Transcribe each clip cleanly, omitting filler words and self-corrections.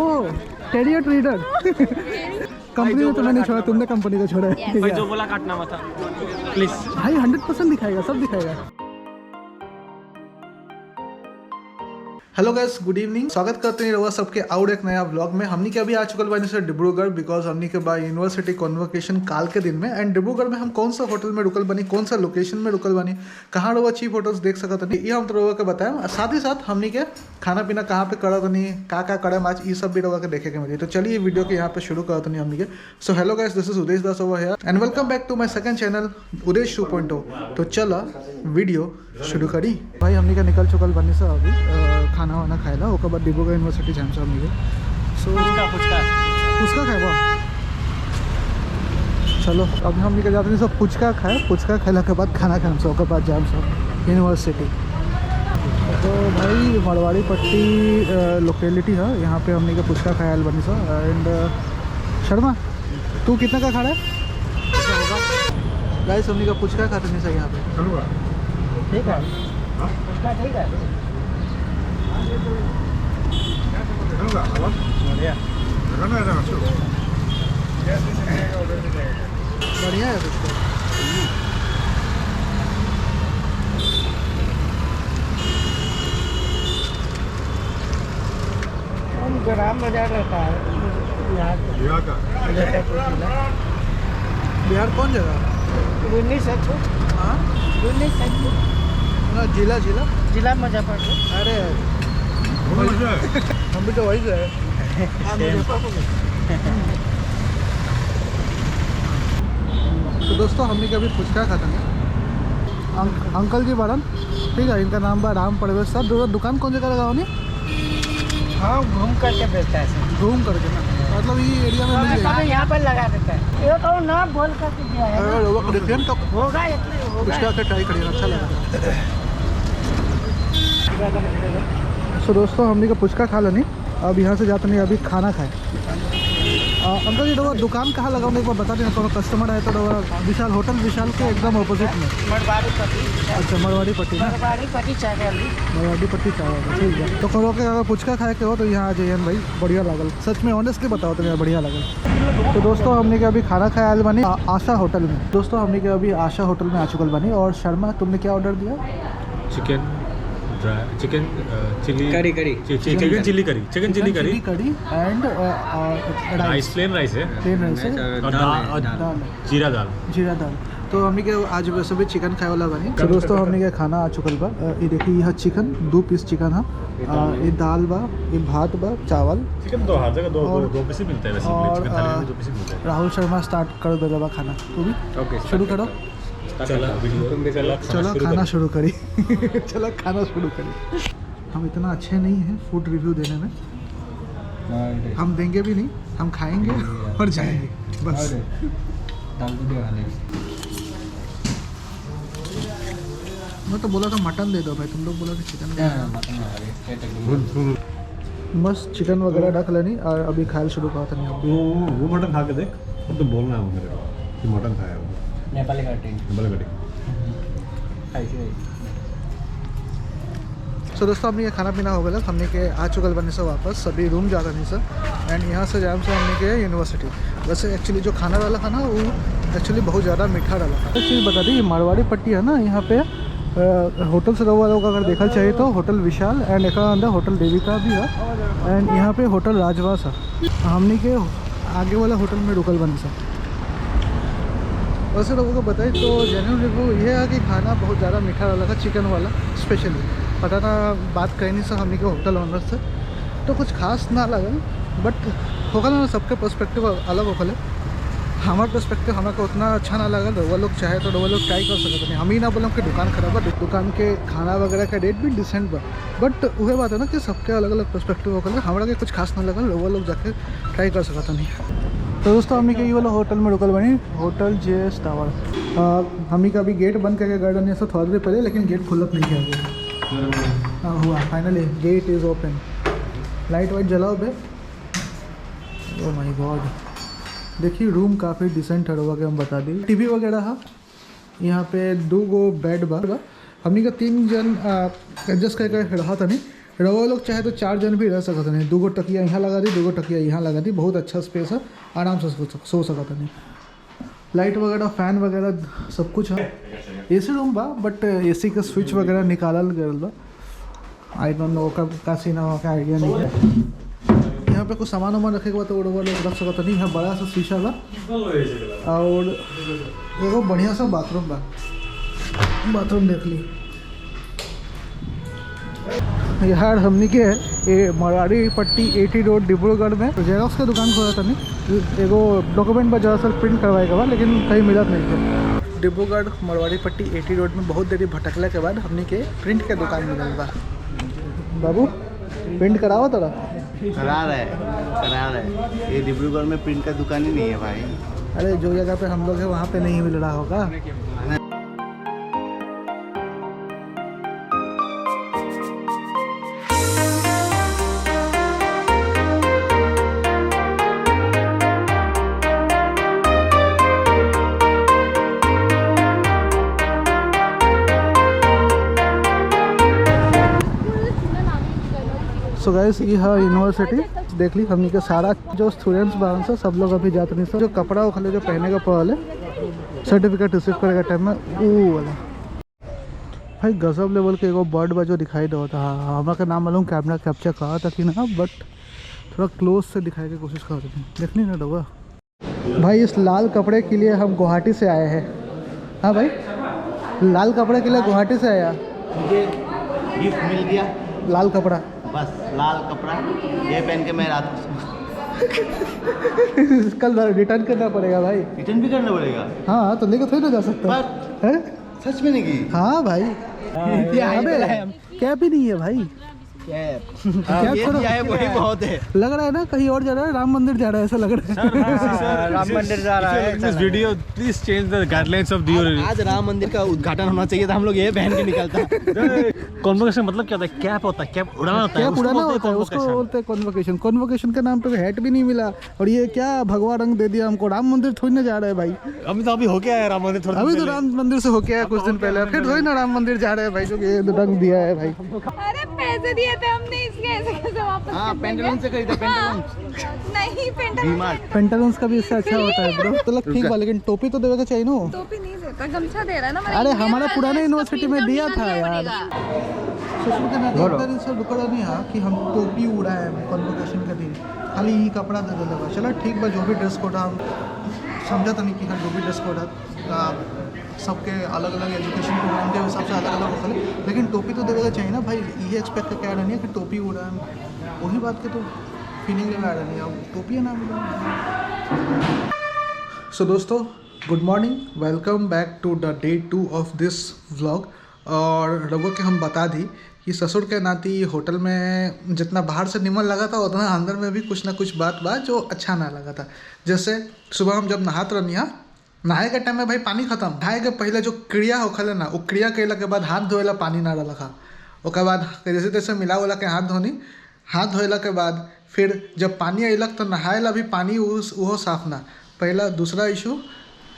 ओह terrier trader. Company तो मैंने छोड़ा, तुमने कंपनी को छोड़ा है। भाई जो बोला काटना मत प्लीज भाई 100% दिखाएगा, सब दिखाएगा। Hello guys, good evening. स्वागत करते हैं रउआ सबके और एक नया व्लॉग में। हमनी के अभी आ चुकल बानी से डिब्रूगढ़, बिकॉज हमनी के बा यूनिवर्सिटी कॉन्वोकेशन काल के दिन में। एंड डिब्रूगढ़ में हम कौन सा होटल में रुकल बानी, कौन सा लोकेशन में रुकल बानी, कहाँ रउआ चीप होटल्स देख सकत नहीं, ये हम तो रउआ के बताएं। साथ ही साथ हमनी के खाना पीना कहाँ पे करत नहीं, का करम आज, ये सब भी रउआ के देखे के मिली। तो चलिए वीडियो के यहाँ पे शुरू करत नहीं हमनी के। So hello guys, this is Udesh Das over here and welcome back to my second channel Udesh 2.0। तो चला वीडियो शुरू करी। भाई हमनी का निकल चुकल बनी से अभी खाना वाना खाएला, ओकर बाद डिब्रूगढ़ यूनिवर्सिटी जाम से हमनी के। सो पुचका खाएबा, चलो अभी हमनी के जाते नहीं सब पुचका खाए। पुचका खाइला के बाद खाना खाएम से, ओकर बाद जाम सब यूनिवर्सिटी। तो भाई मरवाड़ी पट्टी लोकेलिटी है, यहाँ पे हमनी के पुचका खायल बनी सा। एंड शर्मा तू कितना का खा रहा है? गाइस हमनी का पुचका खाते नहीं सही यहाँ पे। ठीक है, ठीक है, बढ़िया है उसको। ग्राम बाजार रहता है बिहार कौन जगह? हाँ जिला जिला जिला मुजफ्फरपुर। अरे हम भी तो वही गए। तो दोस्तों हमने कभी पुचका खाता है। अंकल जी बड़न, ठीक है, इनका नाम बा राम प्रवेश सर। दुकान कौन जगह लगा होनी? हाँ घूम करके बेचता है, घूम करके ना, मतलब ये एरिया में मिल जाएगा। यहाँ पर लगा देता है। ये तो ना बोल करके दिया है, तो होगा पुचका के ट्राई करिएगा, अच्छा लगेगा। सो दोस्तों हमने का पुचका खा लेनी, अब यहाँ से जाते नहीं, अभी खाना खाए। अंकल जी डोवा दुकान कहाँ लगाऊँ एक बार बता देना, थोड़ा कस्टमर आए तो डोवा विशाल होटल विशाल के एकदम ऑपोजिट में। मरवाड़ी पट्टी। अच्छा मरवाड़ी पट्टी ना, मरवाड़ी पट्टी चाय वाली। मरवाड़ी पट्टी चाय वाली, ठीक है। तो करो के अगर पुचका खाए के हो तो यहाँ आ जाइए भाई, बढ़िया लगल, सच में ऑनेस्टली बताओ तो यार बढ़िया लगल। तो दोस्तों हमने के अभी खाना खाया आयल बनी आशा होटल में। दोस्तों हमने के अभी आशा होटल में आ चुकल बनी। और शर्मा तुमने क्या ऑर्डर दिया? Chicken chicken chilli curry chicken chilli curry and rice, plain rice है, दाल, जीरा दाल। तो हमने के आज वैसे भी चिकन खाए वाला बनी। तो दोस्तों हमने के खाना आ चुकल बा। ये देखिए यह चिकन 2 पीस चिकन है, ये दाल बा, ये भात बा, चावल। चिकन तो हर जगह दो पीस मिलता है वैसे, चिकन थाली में 2 पीस मिलता है। राहुल शर्मा स्टार्ट कर दे बा खाना, तू भी ओके शुरू करो। चलो खाना शुरू करी। चलो खाना शुरू करी। हम इतना अच्छे नहीं हैं फूड रिव्यू देने में, हम देंगे भी नहीं, हम खाएंगे और जाएंगे बस। मैं तो बोला था मटन दे दो भाई, तुम लोग बोला कि चिकन। मस्त चिकन वगैरह रख लेनी और अभी खायल शुरू करा था। नहीं वो मटन खा के देख, तो बोलना है मेरे को कि मटन खाया वो नेपाली कटिंग। सो दोस्तों हमने ये खाना पीना हो गया, हमने के आ चुकल बने से वापस सभी रूम जा रहे सर। एंड यहाँ से जाम से हमने के यूनिवर्सिटी। वैसे एक्चुअली जो खाना वाला था ना वो एक्चुअली बहुत ज़्यादा मीठा डाला था। एक चीज़ बता दी, मरवाड़ी पट्टी है ना, यहाँ पे होटल से रहो लोग अगर देखा चाहिए तो होटल विशाल एंड एक अंदर होटल देविका भी है। एंड यहाँ पे होटल राजवास है। हमने के आगे वाला होटल में रुकल बनी सर। वैसे लोगों को बताएं तो जेन्युइन रिव्यू ये है कि खाना बहुत ज़्यादा मीठा वाला था, चिकन वाला स्पेशली। पता था बात कहीं नहीं सर हमने के होटल ऑनर से, तो कुछ खास ना लगा। बट होगा ना, सबके पर्सपेक्टिव अलग होगा। हमारे पर्सपेक्टिव हमें को उतना अच्छा ना लगा। वो लोग चाहे तो वो लोग ट्राई कर सकते नहीं, हम ही ना बोले कि दुकान खराब है। दुकान के खाना वगैरह का रेट भी डिसेंट बा, बट वही बात है ना कि सबके अलग अलग पर्सपेक्टिव होगा। हमारा के कुछ खास ना लगा, वो लोग जाके ट्राई कर सकता नहीं। तो दोस्तों हमने के ये वाला होटल में रुकल बनी, होटल JS टावर। हमने का अभी गेट बंद करके गार्डन ऐसा थोड़ा देर पहले, लेकिन गेट खुलत नहीं किया हुआ। Finally get is open. Light white जलाओ बे। ओह माय गॉड, देखिए रूम काफ़ी डिसेंट है, के हम बता दी। टीवी वगैरह है यहाँ पे, 2 गो बेड बा। हमने का 3 जन एडजस्ट करके रहा था नहीं, रहो लोग चाहे तो 4 जन भी रह सकते नहीं। 2 तकिया यहाँ लगा दी, 2 तकिया यहाँ लगा दी, बहुत अच्छा स्पेस है, आराम से सो सकता नहीं। लाइट वगैरह फैन वगैरह सब कुछ है। एसी रूम बा बट एसी का स्विच वगैरह निकालल गया बा। आई डोंट नो का सीन है, का आइडिया नहीं है। यहाँ पे कुछ सामान वामान रखे के बाद तो वो लोग रख सकता नहीं। यहाँ बड़ा सा शीशा बा और एगो बढ़िया सा बाथरूम बा। बाथरूम देख ली यार। हमनी के ये मरारी पट्टी 80 रोड डिब्रूगढ़ में तो जेरोक्स का दुकान खोला था नहीं, एगो डॉक्यूमेंट पर ज़्यादा प्रिंट करवाए के बाद, लेकिन कहीं मिलत नहीं था। डिब्रूगढ़ मरवाड़ी पट्टी 80 रोड में बहुत देरी भटकला के बाद हमनी के प्रिंट के दुकान मिलल बा। बाबू प्रिंट कराओ तोरा? करा रहे। ये डिब्रूगढ़ में प्रिंट का दुकान ही नहीं है भाई। अरे जो जगह पे हम लोग हैं वहाँ पे नहीं मिल रहा होगा। सो गाइस ये है यूनिवर्सिटी। देख ली हमनी के सारा जो स्टूडेंट्स बाहर से सब लोग अभी जाते नहीं। सर जो कपड़ा उखले जो पहने का पड़ल है सर्टिफिकेट रिसीव करे का टाइम में वो वाला भाई गजब लेवल के एगो बर्ड बा जो दिखाई दे था। हमारा का नाम मालूम कैमरा कैप्चर करा था कि ना, बट थोड़ा क्लोज से दिखाने की कोशिश कर रहे थे। देखनी ना डोगा भाई। इस लाल कपड़े के लिए हम गुवाहाटी से आए हैं। हाँ भाई, लाल कपड़े के लिए गुवाहाटी से आया। मुझे गिफ्ट मिल गया लाल कपड़ा, बस लाल कपड़ा ये पहन के मैं रात कल रिटर्न करना पड़ेगा भाई। रिटर्न भी करना पड़ेगा? हाँ तो लेकर थोड़ी ना जा सकता है। सच में नहीं की? हाँ भाई। कैप ही नहीं है भाई। कैप वही बहुत है। लग रहा है ना कहीं और जा रहा है, राम मंदिर जा रहा है ऐसा लग रहा है। राम मंदिर जा रहा है। This video please change the guidelines of Dior. आज राम मंदिर का उद्घाटन होना चाहिए था, हम लोग ये पहन के निकलता। कॉन्वोकेशन मतलब क्या होता है? कैप होता है, कैप उड़ाना होता है। कैप उड़ाना होता है, उसको बोलते हैं कॉन्वोकेशन। कॉन्वोकेशन के नाम पे हैट भी नहीं मिला और ये क्या भगवा रंग दे दिया हमको। राम मंदिर थोड़ी ना जा रहा है भाई। अभी हो गया है राम मंदिर। थोड़ा अभी तो राम मंदिर से होके आया कुछ दिन पहले, फिर थोड़ी ना राम मंदिर जा रहे हैं भाई। जो ये रंग दिया है भाई। अरे पैसे दिए थे हमने, इसके ऐसे कैसे वापस? हाँ पेंटालून से खरीदा। पेंटालून नहीं, पेंटालून पेंटालून्स का भी इससे अच्छा होता है ब्रो। तो लग ठीक बा, लेकिन टोपी तो देवे का चाहिए ना। टोपी नहीं देता, गमछा दे रहा है ना। अरे हमारा पुराने यूनिवर्सिटी में दिया था यार। ससुर के नाते अंदर सब रुकड़ा नहीं है कि हम टोपी उड़ाए कॉन्वोकेशन के दिन, खाली ये कपड़ा दे दे लगा। चलो ठीक बा, जो भी ड्रेस कोड हम समझा तो नहीं कि हाँ जो भी ड्रेस कोड है सबके अलग अलग एजुकेशन प्रोग्राम के हिसाब से अलग अलग होता है, लेकिन टोपी तो देवे का चाहिए ना भाई। ये एक्सपेक्ट करके आ रहा नहीं है कि टोपी उड़ाए, वही बात के तो फीलिंग लगा रहा नहीं है। अब टोपी है ना मिला। सो दोस्तों good morning, welcome back to the day 2 of this vlog. और लोगों के हम बता दी कि ससुर के नाती होटल में जितना बाहर से निमन लगा था उतना अंदर में भी कुछ ना कुछ बात जो अच्छा ना लगा था। जैसे सुबह हम जब नहात रही, नहाए के टाइम में भाई पानी खत्म। नहाए के पहले जो क्रिया होखले ना, वो क्रिया कैला के बाद हाथ धोएला पानी ना रखा। उसके बाद जैसे तैसे मिला उला के हाथ धोनी। हाथ धोएला के बाद फिर जब पानी अइलक तो नहाएला भी पानी वो साफ ना। पहला दूसरा इशू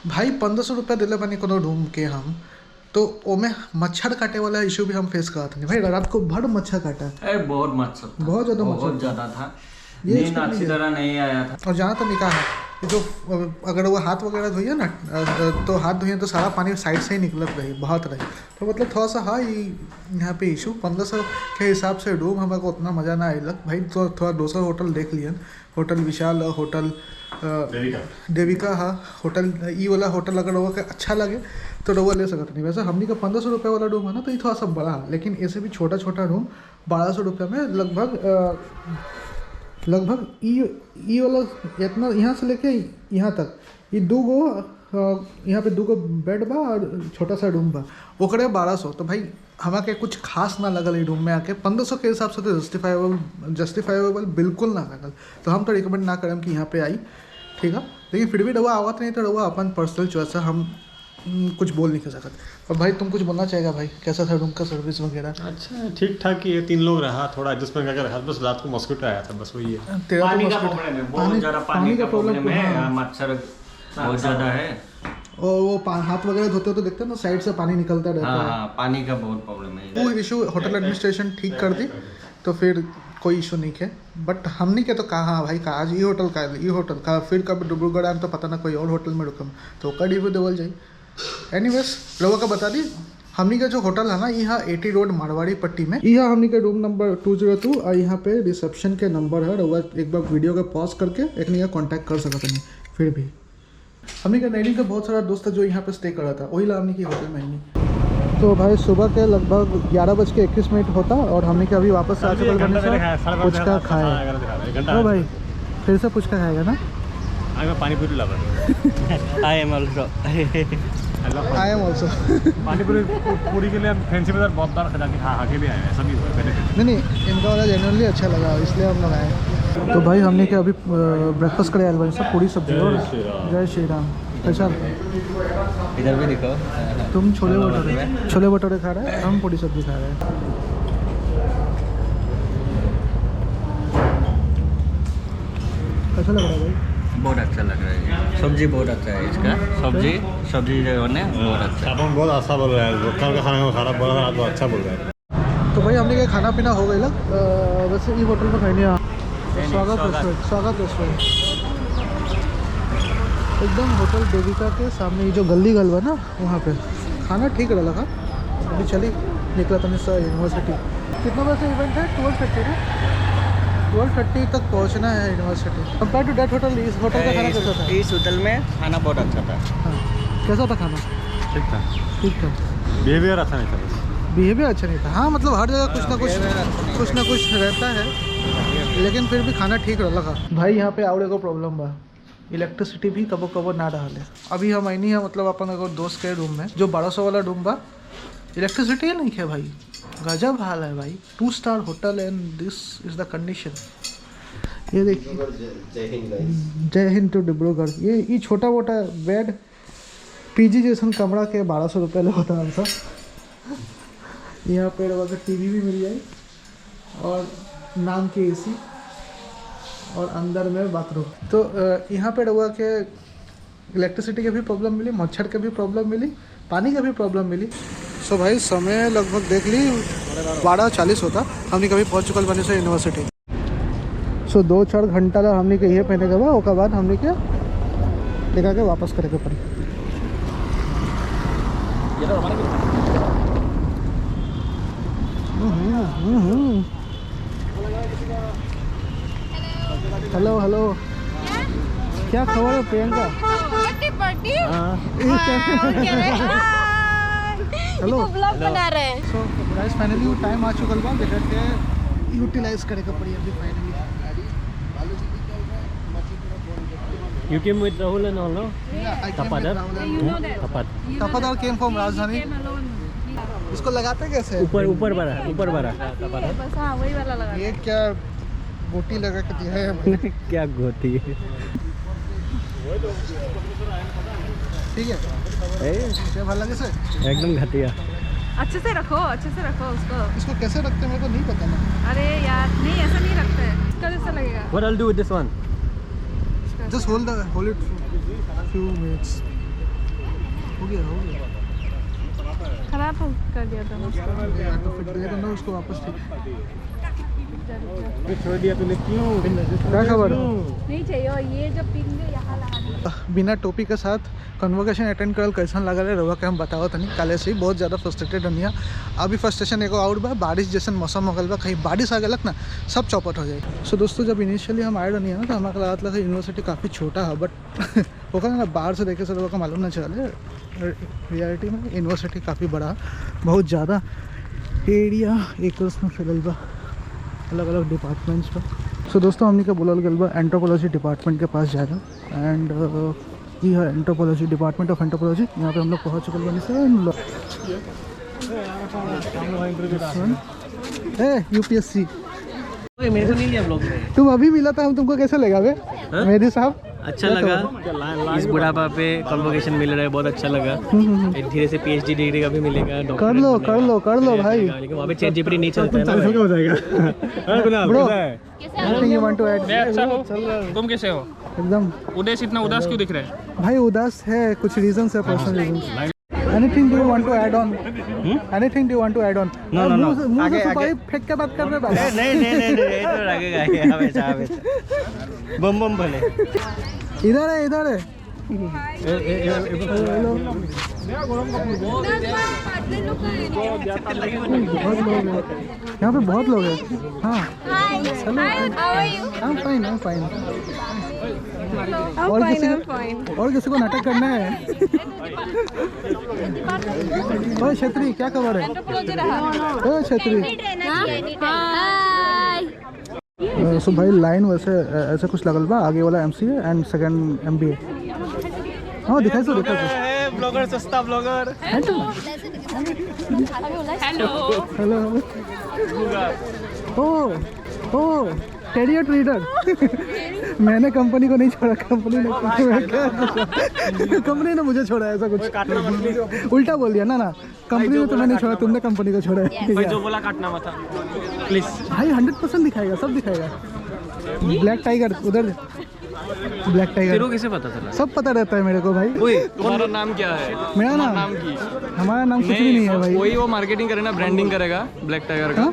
भाई 1500 रुपया दिले बनी कोनो रूम के हम, तो ओमे मच्छर काटे वाला इशू भी हम फेस करते नहीं भाई। रात को भर मच्छर काटा। अरे बहुत मच्छर था, बहुत ज़्यादा था। ये नींद अच्छी तरह नहीं आया था। और जहाँ तक निकाह है जो अगर वो हाथ वगैरह धोइए ना तो हाथ धोइए तो सारा पानी साइड से ही निकलत रही, बहुत रही। तो मतलब थोड़ा सा हाँ यहाँ पे इशू 1500 के हिसाब से रूम हमारे को उतना मज़ा ना आइलक भाई। तो थोड़ा दूसरा होटल देख लियन, होटल विशाल, होटल देविका, हाँ होटल ई वाला होटल अगर वो अच्छा लगे तो रउआ ले सकते नहीं। वैसे हमनी का 1500 रुपये वाला रूम है ना, तो ये थोड़ा सा बड़ा है, लेकिन ऐसे भी छोटा छोटा रूम 1200 रुपये में लगभग ई वाला इतना यहाँ से लेके यहाँ तक ये 2 गो यहाँ पे 2 गो बेड बा और छोटा सा रूम बा, ओकरे 1200। तो भाई हमारे कुछ खास ना लगल रूम में आके 1500 के हिसाब से तो जस्टिफाइबल बिल्कुल ना लगल। तो हम तो रिकमेंड ना करें कि यहाँ पे आई, ठीक है। लेकिन फिर भी रउआ आवत नहीं तो रउआ अपन पर्सनल चॉइस है, हम कुछ बोल नहीं कर सकते। और भाई तुम कुछ बोलना चाहेगा भाई, कैसा था रूम का सर्विस वगैरह? अच्छा ठीक ठाक, ये 3 लोग रहा, थोड़ा एडजस्टमेंट करके रहा, बस रात को मॉस्किटो आया था, बस वही है। तेरा पानी तो का मस्किटो- प्रॉब्लम है, बहुत ज़्यादा पानी का प्रॉब्लम है। मच्छर बहुत ज़्यादा है। और वो हाथ वगैरह धोते हो तो देखते हैं ना साइड से पानी निकलता रहता है। हाँ, पानी का बहुत प्रॉब्लम है। वो इशू होटल एडमिनिस्ट्रेशन ठीक कर दी तो फिर कोई इशू नहीं है। बट हमने क्या तो कहा भाई का आज ये होटल का फिर कब डिब्रूगढ़ आम तो पता ना कोई और होटल में रुकम तो का रिव्यू देवल जाए। एनीवेज लोगों का बता दी हमनी का जो होटल है ना यहाँ 80 रोड मारवाड़ी पट्टी में, यहाँ हमनी का रूम नंबर 202 और यहाँ पे रिसेप्शन के नंबर है। रउआ एक बार वीडियो के पॉज करके एक नहीं कॉन्टैक्ट कर सकते नहीं। फिर भी हमनी का नैनी का बहुत सारा दोस्त है जो यहाँ पे स्टे कर रहा था, वही ला हमनी की होटल में ही। तो भाई सुबह के लगभग 11:21 होता और हमने के अभी वापस आ चुके हैं। पुचका खाए तो भाई फिर से पुचका खाएगा ना। पानी पूरी लवर आई एम ऑल्सो पानी पूरी के लिए फैंसी बाजार बहुत बार जाके खा के भी आए हैं, सभी बेनिफिट। नहीं इनका वाला जेन्युइनली अच्छा लगा इसलिए हम लोग आए। तो भाई हमने के अभी ब्रेकफास्ट करे आए भाई सब पूरी सब्जी और जय श्री राम। अच्छा इधर भी दिखाओ। तुम छोले भटूरे खा रहे हैं, हम पूरी सब्जी खा रहे हैं। कैसा लग रहा है भाई? बहुत अच्छा लग रहा है, सब्जी बहुत अच्छा है इसका। सब्जी जो है बहुत अच्छा। आप बहुत अच्छा बोल रहे हैं, कल का खाना खराब बोल रहा है, आप अच्छा बोल रहे हैं। तो भाई हमने क्या खाना पीना हो गया वैसे ये होटल में खाने स्वागत रेस्टोरेंट एकदम होटल देविका के सामने ये जो गली गलवा ना वहाँ पे खाना ठीक रहा लगा। अभी चली निकला था सर यूनिवर्सिटी। कितना बजे इवेंट है? 12:30 ना, 12:30 तक पहुँचना है university. Compare to date hotel इस होटल का खाना कैसा था? इस होटल में खाना बहुत अच्छा था। हाँ कैसा था खाना? ठीक था। बिहेवियर अच्छा नहीं था। बिहेवियर अच्छा नहीं था। हाँ मतलब हर जगह कुछ ना कुछ रहता है, लेकिन फिर भी खाना ठीक लगा। भाई यहाँ पे आवड़े को प्रॉब्लम बा, इलेक्ट्रिसिटी भी कबो कबो ना रहा है। अभी हम आई नहीं है मतलब अपन एगो दोस्त के रूम में जो 1200 वाला रूम बा, इलेक्ट्रिसिटी नहीं है भाई। गजब हाल है भाई। 2 star hotel and this is the condition. ये देखिए जय हिंद टू डिब्रूगढ़। ये छोटा मोटा बेड पीजी जैसा कमरा के 1200 रुपये ले होता है सब। यहाँ पे रवा टीवी भी मिल जाए और नाम के एसी और अंदर में बाथरूम। तो यहाँ पे रवा के इलेक्ट्रिसिटी की भी प्रॉब्लम मिली, मच्छर के भी प्रॉब्लम मिली, पानी का भी प्रॉब्लम मिली। सो भाई समय लगभग देख ली 12:40 होता। हमने कभी पहुँच चुकल बने से यूनिवर्सिटी। सो 2-4 घंटा ला हमने के ये पहने के बाद बाद हमने के लेकर के वापस करे के पड़ी। हेलो क्या खबर है प्रियंका? हेलो ब्लॉग बना रहे हैं। सो गाइस फाइनली वो टाइम आ चुकल बा देखा के यूटिलाइज करे के पड़ी अभी finally. You came with Rahul and all, no? Tapadar came from राजधानी। इसको लगाते कैसे? ऊपर बड़ा बस हाँ वही वाला लगा। ये क्या गोटी लगा के दिया है? क्या गोटी है? ठीक है क्या भला लगे से? एकदम घटिया। अच्छे से रखो उसको। इसको कैसे रखते हैं मेरे को नहीं पता ना। अरे यार नहीं ऐसा नहीं रखते हैं। इसका जैसा लगेगा। What I'll do with this one? Just hold it for few minutes. हो गया। खराब कर दिया था उसको। यार तो फिर दे देना उसको वापस। ठीक छोड़ दिया तूने क्यों? क्या खबर? नहीं चाहिए ये जो पिन है यहाँ लगा दिया। बिना टोपी के साथ कन्वोकेशन अटेंड करल कैसा लगा रहे रवा के हम बताओ तनी। कल से ही बहुत ज़्यादा फ्रस्ट्रेटेड हनिया। अभी फ्रस्ट्रेशन एगो आउट बा, बारिश जैसा मौसम हो गल बा, कहीं बारिश आ गलक ना सब चौपट हो जाए। सो दोस्तों जब इनिशियली हम आए रही है ना तो हमारा लगा था यूनिवर्सिटी काफ़ी छोटा है, बट होगा ना बाहर से देखे से लोगों को मालूम ना चले रियलिटी में यूनिवर्सिटी काफ़ी बड़ा, बहुत ज़्यादा एरिया एकर्स में फैलल बा अलग अलग डिपार्टमेंट्स पर। सो दोस्तों हमने क्या बोलल गल बा एंथ्रोपोलॉजी डिपार्टमेंट के पास जाएगा एंड ये है एंथ्रोपोलॉजी डिपार्टमेंट ऑफ एंथ्रोपोलॉजी। यहाँ पे हम लोग पहुँच चुके बनी से यूपीएससी। मेरे को नहीं लिया ब्लॉग में। तुम अभी मिला था, हम तुमको कैसे लगा बे मेरी साहब? अच्छा लगा। इस बुढ़ापा पे कन्वोकेशन मिल रहा है, बहुत अच्छा लगा। धीरे से PhD डिग्री का भी मिलेगा। कर लो भाई। लेकिन वहाँ पे ChatGPT नहीं चलता है ना। हो जाएगा। Bro anything you want to add? मैं अच्छा हूँ, तुम कैसे हो? एकदम उदेश इतना उदास क्यों दिख रहा है? भाई उदास है, कुछ रीजन है, personal reason. Anything do you want to add on? Anything do you want to add on? No, no, no. मुंह आगे, से आगे। सुपारी फेंक के बात कर रहे हैं नहीं ये तो लगेगा हमेशा हमेशा बम बम भले इधर है इधर है। बहुत लोग हैं यहाँ पे, बहुत लोग हैं। हाँ Hi. Hi. How are you? I'm fine, I'm fine। I'm और fine. किसी I'm को fine. और किसी को नाटक करना है? ओए छतरी क्या खबर है? ओए छतरी। Hi. सो भाई लाइन वैसे ऐसे कुछ लगल बा, आगे वाला MCA एंड सेकंड MBA। हाँ दिखाई तो ब्लॉगर सस्ता ब्लॉगर हेलो ओ कैरियर ट्रेडर। मैंने कंपनी को नहीं छोड़ा, कंपनी ने मुझे छोड़ा, ऐसा कुछ उल्टा बोल दिया ना। कंपनी ने तुम्हें नहीं छोड़ा, तुमने कंपनी को छोड़ा है। जो बोला काटना मत प्लीज भाई 100% दिखाएगा, सब दिखाएगा। ब्लैक टाइगर उधर, ब्लैक टाइगर। तेरे को कैसे पता चला? सब पता रहता है मेरे को भाई। तुम्हारा नाम क्या है? मेरा नाम हमारा नाम कुछ भी नहीं है भाई। वही वो मार्केटिंग करे ना, ब्रांडिंग करेगा ब्लैक टाइगर का। हाँ?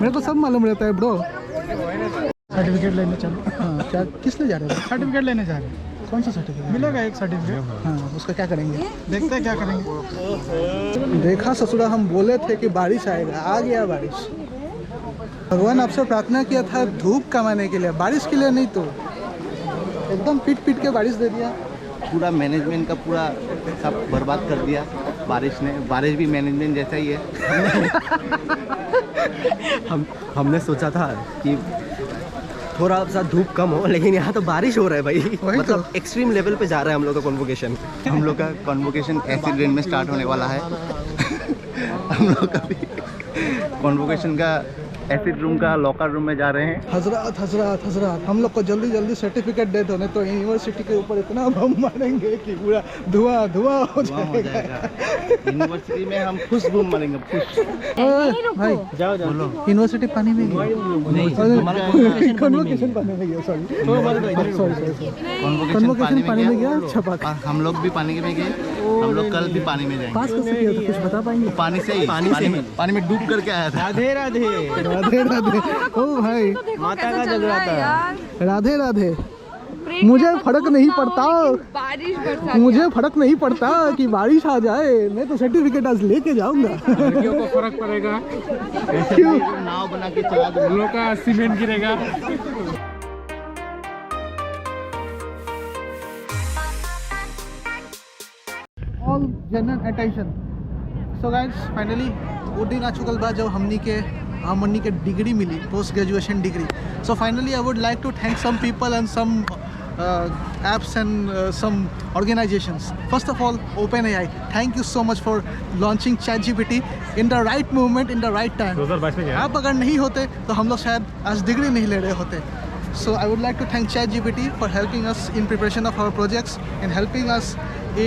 मेरे को सब मालूम रहता है ब्रो। सर्टिफिकेट लेने चलो। हाँ क्या, किस ले जा रहे हो? सर्टिफिकेट लेने जा रहे हैं। कौन सा सर्टिफिकेट मिलेगा? एक सर्टिफिकेट। हाँ उसका क्या करेंगे? देखते हैं क्या करेंगे। देखा ससुरा, हम बोले थे कि बारिश आएगा, आ गया बारिश। भगवान आपसे प्रार्थना किया था धूप कमाने के लिए, बारिश के लिए नहीं। तो एकदम पीट पीट के बारिश दे दिया। पूरा मैनेजमेंट का पूरा सब बर्बाद कर दिया बारिश ने। बारिश भी मैनेजमेंट जैसा ही है। हमने सोचा था कि थोड़ा सा धूप कम हो, लेकिन यहाँ तो बारिश हो रहा है भाई। मतलब एक्सट्रीम लेवल पे जा रहा है हम लोग का कॉन्वोकेशन। हम लोग का कॉन्वोकेशन एसिड रेन में स्टार्ट होने वाला है। हम लोग का भी कॉन्वोकेशन का एसिड रूम का लॉकर रूम में जा रहे हैं। हजरत हजरत हजरत, हम लोग को जल्दी जल्दी सर्टिफिकेट दे दो, नहीं तो यूनिवर्सिटी के ऊपर इतना बम मारेंगे कि पूरा धुआं धुआं हो जाएगा। यूनिवर्सिटी में हम खुश घूम मारेंगे, खुश। भाई जाओ यूनिवर्सिटी पानी में गया, कन्वोकेशन पानी में गया। सॉरी कन्वोकेशन पानी में गया, छपा। हम लोग भी पानी में गए, हम लोग कल भी पानी में जाएंगे। पास कैसे किया था, कुछ बता पाएंगे? पानी से ही, पानी में डूब करके आया था। राधे राधे राधे राधे। ओ भाई माता का जगराता। राधे राधे। मुझे फर्क नहीं पड़ता, बारिश बरसात। मुझे फर्क नहीं पड़ता कि बारिश आ जाए, मैं तो सर्टिफिकेट आज लेके जाऊंगा। लड़कियों को फर्क पड़ेगा, क्यों? नाव बना के चला दो। लोग का सीमेंट गिरेगा। All general attention. So guys finally वो दिन आ चुकल बा जब हमनी के डिग्री मिली, post graduation degree. So finally I would like to thank some people and some apps and some organizations. First of all, OpenAI, thank you so much for launching ChatGPT in the right moment, in the right time. 2022 में क्या? आप अगर नहीं होते तो हम लोग शायद आज डिग्री नहीं ले रहे होते. So I would like to thank ChatGPT for helping us in preparation of our projects and helping us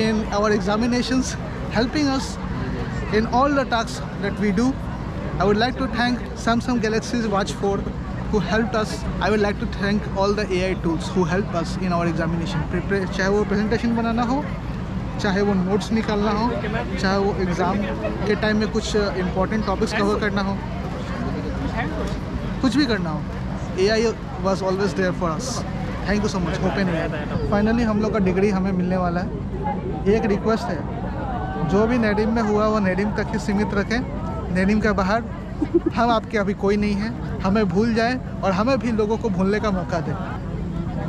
in our examinations, helping us in all the tasks that we do. I would like to thank Samsung Galaxy Watch 4 who helped us. I would like to thank all the AI tools who helped us in our examination. चाहे वो presentation बनाना हो, चाहे वो notes निकालना हो, चाहे वो exam के टाइम में कुछ important topics cover करना हो, कुछ भी करना हो, AI was always there for us. Thank you so much, OpenAI. Finally हम लोग का डिग्री हमें मिलने वाला है. एक रिक्वेस्ट है, जो भी नेडिम में हुआ वो नेडिम तक ही सीमित रखें. नेडिम के बाहर हम आपके अभी कोई नहीं है. हमें भूल जाए और हमें भी लोगों को भूलने का मौका दे.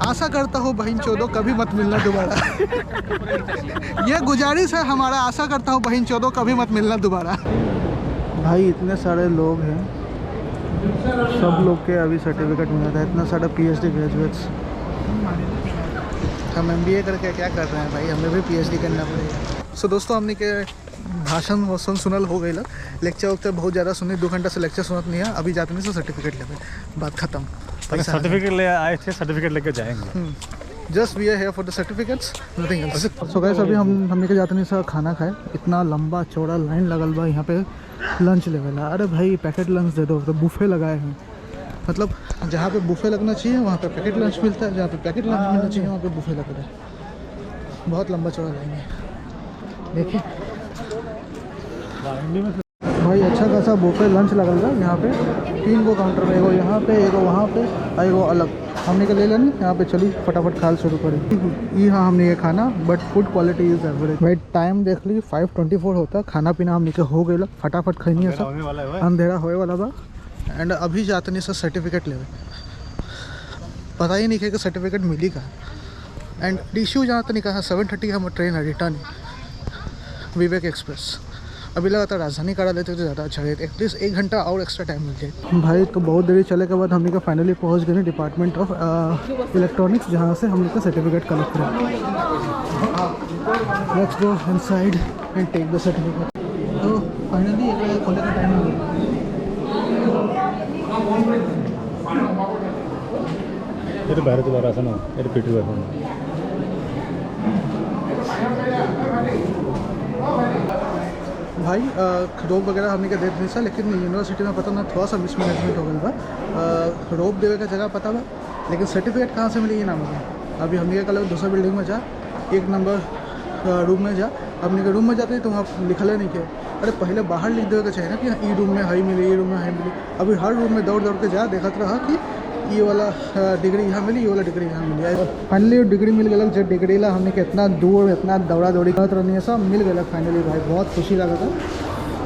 आशा करता हूँ बहन चौदो कभी मत मिलना दोबारा. ये गुजारिश है हमारा. आशा करता हूँ बहन चौदो कभी मत मिलना दोबारा. भाई इतने सारे लोग हैं, सब लोग के अभी सर्टिफिकेट मिला था. इतना सारा PhD ग्रेजुएट्स. हम MBA करके क्या कर रहे हैं भाई, हमें भी PhD करना पड़ेगा. सो दोस्तों हमने के भाषण वो सुनल हो गई. लेक्चर वक्चर बहुत ज़्यादा सुने, 2 घंटा से लेक्चर सुनत नहीं है. अभी जाते नहीं से सर्टिफिकेट लेते, बात खत्म. सर्टिफिकेट ले आए थे, सर्टिफिकेट लेके जाएंगे. Just we are here for the certificates, nothing else. So guys अभी हमने के जाते नहीं से खाना खाए. इतना लंबा चौड़ा लाइन लगल बा यहाँ पे लंच लेवल. अरे भाई पैकेट लंच दे दो. तो बुफे लगाए हैं, मतलब जहाँ पे बुफे लगना चाहिए वहाँ पे पैकेट लंच मिलता है, जहाँ पे पैकेट लंच मिलना चाहिए वहाँ पे बुफे लग रहा है. बहुत लंबा चौड़ा लाइन है. देखिए भाई अच्छा खासा बुफे लंच लगल रहा यहाँ पे 3 गो काउंटर पे, एगो यहाँ पे, एगो वहाँ पे और एगो अलग। हमने के ले लेनी यहाँ पे, चली फटाफट खाल शुरू करी। यहाँ हमने ये खाना, but food quality is average. भाई टाइम देख ली 5:24 होता, खाना पीना हमने के हो गया, फटाफट खैनी है सब, अंधेरा होए वाला बा। एंड अभी जाते नहीं सर सर्टिफिकेट लेवे, पता ही नहीं कि सर्टिफिकेट मिली का। एंड इश्यू जहाँ तो नहीं कहा 7:30 का हम ट्रेन है रिटर्न विवेक एक्सप्रेस। अभी लगातार राजधानी करा लेते तो ज़्यादा अच्छा है, एटलीस्ट 1 घंटा और एक्स्ट्रा टाइम मिल जाए। भाई तो बहुत देरी चले के बाद हमने का फाइनली पहुंच गए डिपार्टमेंट ऑफ इलेक्ट्रॉनिक्स, जहाँ से हमने का सर्टिफिकेट कलेक्ट करा। Let's go inside and take the certificate. तो फाइनली एक खोलने का टाइम हो गया। ये तो बाहर दोबारा आसा ना, ये तो पीटू है। भाई रोप वगैरह हमने का दे दी था, लेकिन यूनिवर्सिटी में पता ना थोड़ा सा मिसमैनेजमेंट हो गया था। रोप देवे का जगह पता बा, लेकिन सर्टिफिकेट कहाँ से मिली ये ना मुझे। अभी हमने का कल दूसरा बिल्डिंग में जा, 1 नंबर रूम में जा। अपने के रूम में जाते तो वहाँ लिखल नहीं किया, अरे पहले बाहर लिख देवे का चाहिए ना कि ई रूम में हाई मिली, ई रूम में हाई मिली। अभी हर रूम में दौड़ दौड़ के जा, देखत रहा कि ये वाला डिग्री यहाँ मिली, ये वाला डिग्री यहाँ मिली। फाइनली डिग्री मिल गया, जो डिग्री ला हमने कितना दूर इतना दौड़ा दौड़ी करते रहनी है, सब मिल गया फाइनली। भाई बहुत खुशी लगा था,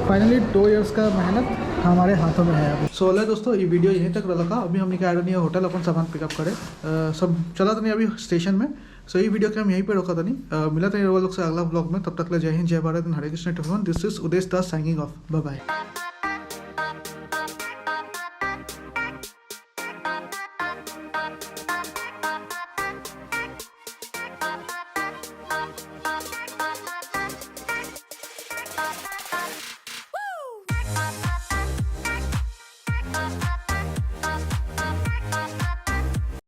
फाइनली 2 इयर्स का मेहनत हमारे हाथों में है। अभी सोलह दोस्तों ये वीडियो यहीं तक रखा। अभी हमने क्या नहीं है होटल अपन सामान पिकअप करे, सब चला तो नहीं अभी स्टेशन में। सो ये वीडियो के हम यहीं पे रोका था नहीं। मिला था ये लोग से अगला ब्लॉग में, तब तक ले जय हिंद, जय भारत, हरे Krishna. This is Udesh Das signing off, bye bye.